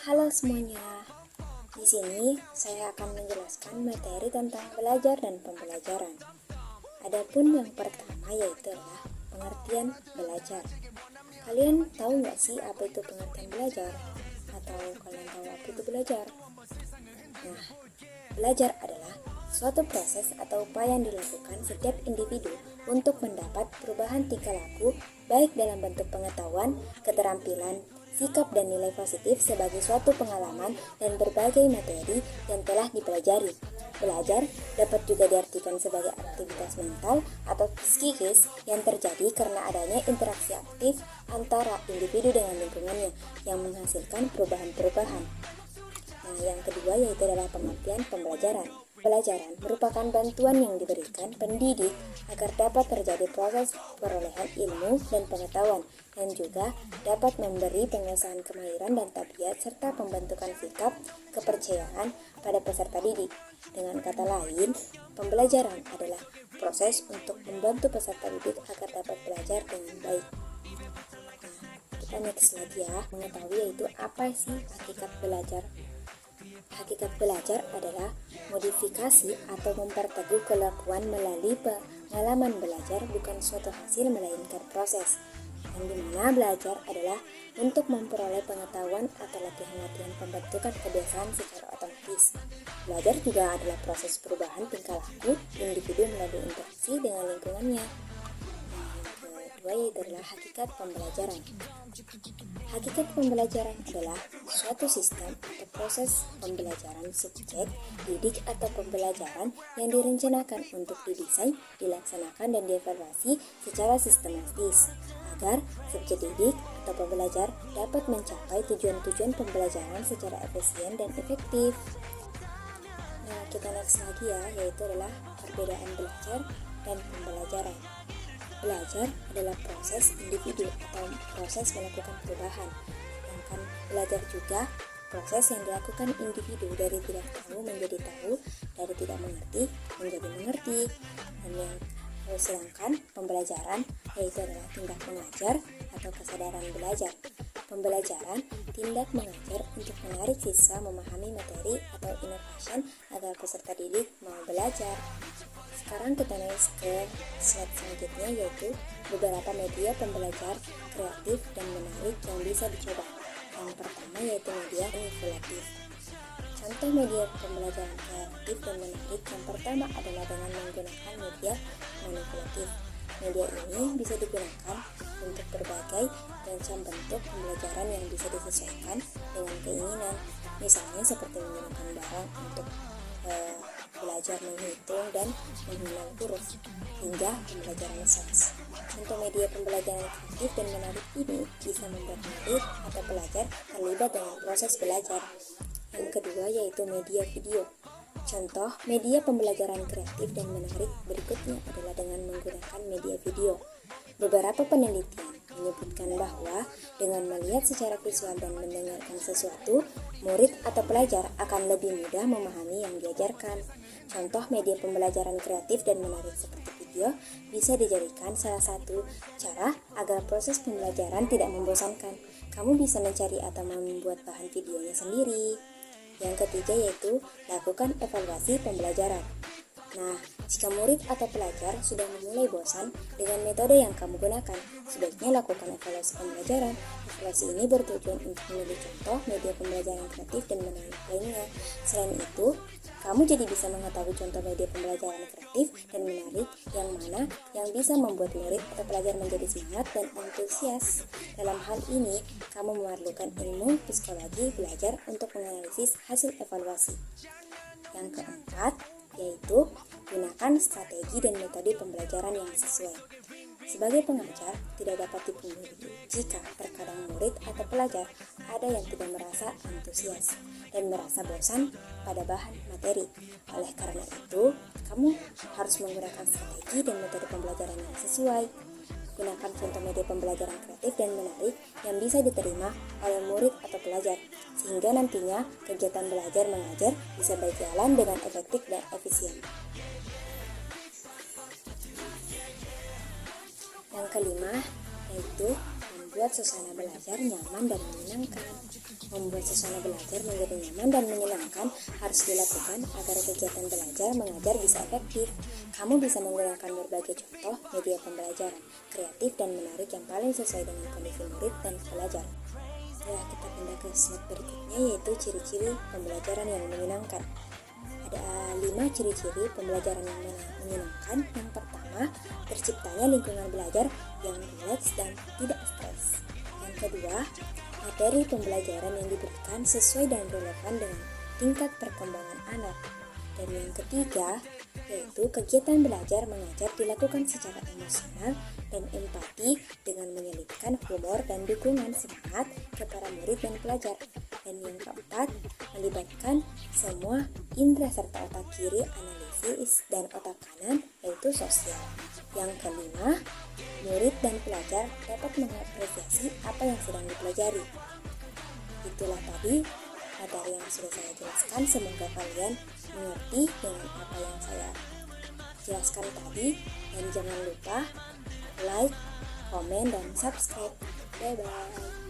Halo semuanya, di sini saya akan menjelaskan materi tentang belajar dan pembelajaran. Adapun yang pertama yaitu adalah pengertian belajar. Kalian tahu nggak sih apa itu pengertian belajar? Atau kalian tahu apa itu belajar? Nah, belajar adalah suatu proses atau upaya yang dilakukan setiap individu untuk mendapat perubahan tingkah laku baik dalam bentuk pengetahuan, keterampilan, sikap dan nilai positif sebagai suatu pengalaman dan berbagai materi yang telah dipelajari. Belajar dapat juga diartikan sebagai aktivitas mental atau psikis yang terjadi karena adanya interaksi aktif antara individu dengan lingkungannya yang menghasilkan perubahan-perubahan. Nah, yang kedua yaitu adalah pengertian pembelajaran. Pembelajaran merupakan bantuan yang diberikan pendidik agar dapat terjadi proses perolehan ilmu dan pengetahuan dan juga dapat memberi penguasaan kemahiran dan tabiat serta pembentukan sikap kepercayaan pada peserta didik. Dengan kata lain, pembelajaran adalah proses untuk membantu peserta didik agar dapat belajar dengan baik. Nah, kita next lagi ya, mengetahui yaitu apa sih hakikat belajar. Hakikat belajar adalah modifikasi atau memperteguh kelakuan melalui pengalaman belajar, bukan suatu hasil melainkan proses. Yang dimana belajar adalah untuk memperoleh pengetahuan atau latihan-latihan pembentukan kebiasaan secara otomatis. Belajar juga adalah proses perubahan tingkah laku individu melalui interaksi dengan lingkungannya. Yang kedua yaitu adalah hakikat pembelajaran. Hakikat pembelajaran adalah suatu sistem atau proses pembelajaran subjek, didik atau pembelajaran yang direncanakan untuk didesain, dilaksanakan dan dievaluasi secara sistematis agar subjek didik atau pembelajar dapat mencapai tujuan-tujuan pembelajaran secara efisien dan efektif. Nah, kita next lagi ya, yaitu adalah perbedaan belajar dan pembelajaran. Belajar adalah proses individu atau proses melakukan perubahan. Sedangkan belajar juga proses yang dilakukan individu dari tidak tahu menjadi tahu, dari tidak mengerti menjadi mengerti. Dan yang sedangkan pembelajaran yaitu adalah tindak mengajar atau kesadaran belajar. Pembelajaran tindak mengajar untuk menarik siswa memahami materi atau innovation agar peserta didik mau belajar. Sekarang kita next ke slide selanjutnya yaitu beberapa media pembelajar kreatif dan menarik yang bisa dicoba. Yang pertama yaitu media manipulatif. Contoh media pembelajaran kreatif dan menarik yang pertama adalah dengan menggunakan media manipulatif. Media ini bisa digunakan untuk berbagai macam bentuk pembelajaran yang bisa disesuaikan dengan keinginan. Misalnya seperti menggunakan barang untuk belajar menghitung dan menghilangkan huruf hingga pembelajaran sains. Contoh media pembelajaran kreatif dan menarik ini bisa membuat murid atau pelajar terlibat dengan proses belajar. Yang kedua yaitu media video. Contoh media pembelajaran kreatif dan menarik berikutnya adalah dengan menggunakan media video. Beberapa penelitian menyebutkan bahwa dengan melihat secara visual dan mendengarkan sesuatu, murid atau pelajar akan lebih mudah memahami yang diajarkan. Contoh media pembelajaran kreatif dan menarik seperti video bisa dijadikan salah satu cara agar proses pembelajaran tidak membosankan. Kamu bisa mencari atau membuat bahan videonya sendiri. Yang ketiga yaitu lakukan evaluasi pembelajaran. Nah, jika murid atau pelajar sudah memulai bosan dengan metode yang kamu gunakan, sebaiknya lakukan evaluasi pembelajaran. Evaluasi ini bertujuan untuk memilih contoh media pembelajaran kreatif dan menarik lainnya. Selain itu, kamu jadi bisa mengetahui contoh media pembelajaran kreatif dan menarik yang mana yang bisa membuat murid atau pelajar menjadi semangat dan antusias. Dalam hal ini, kamu memerlukan ilmu psikologi belajar untuk menganalisis hasil evaluasi. Yang keempat, yaitu gunakan strategi dan metode pembelajaran yang sesuai. Sebagai pengajar, tidak dapat dipungkiri jika terkadang murid atau pelajar ada yang tidak merasa antusias dan merasa bosan pada bahan materi. Oleh karena itu, kamu harus menggunakan strategi dan metode pembelajaran yang sesuai. Gunakan contoh media pembelajaran kreatif dan menarik yang bisa diterima oleh murid atau pelajar, sehingga nantinya kegiatan belajar mengajar bisa berjalan dengan efektif dan efisien. Yang kelima yaitu membuat suasana belajar nyaman dan menyenangkan. Membuat suasana belajar menjadi nyaman dan menyenangkan harus dilakukan agar kegiatan belajar mengajar bisa efektif. Kamu bisa menggunakan berbagai contoh media pembelajaran kreatif dan menarik yang paling sesuai dengan kondisi murid dan pelajar. Setelah kita pindah ke slide berikutnya, yaitu ciri-ciri pembelajaran yang menyenangkan. Ada 5 ciri-ciri pembelajaran yang menyenangkan. Yang pertama, terciptanya lingkungan belajar yang rileks dan tidak stres. Yang kedua, materi pembelajaran yang diberikan sesuai dan relevan dengan tingkat perkembangan anak. Dan yang ketiga, yaitu kegiatan belajar mengajar dilakukan secara emosional dan empati dengan menyelipkan humor dan dukungan semangat kepada murid dan pelajar. Dan yang keempat, melibatkan semua indera serta otak kiri analisis dan otak kanan yaitu sosial. Yang kelima, murid dan pelajar dapat mengapresiasi apa yang sedang dipelajari. Itulah tadi materi yang sudah saya jelaskan. Semoga kalian mengerti dengan apa yang saya jelaskan tadi, dan jangan lupa like, komen, dan subscribe. Bye bye.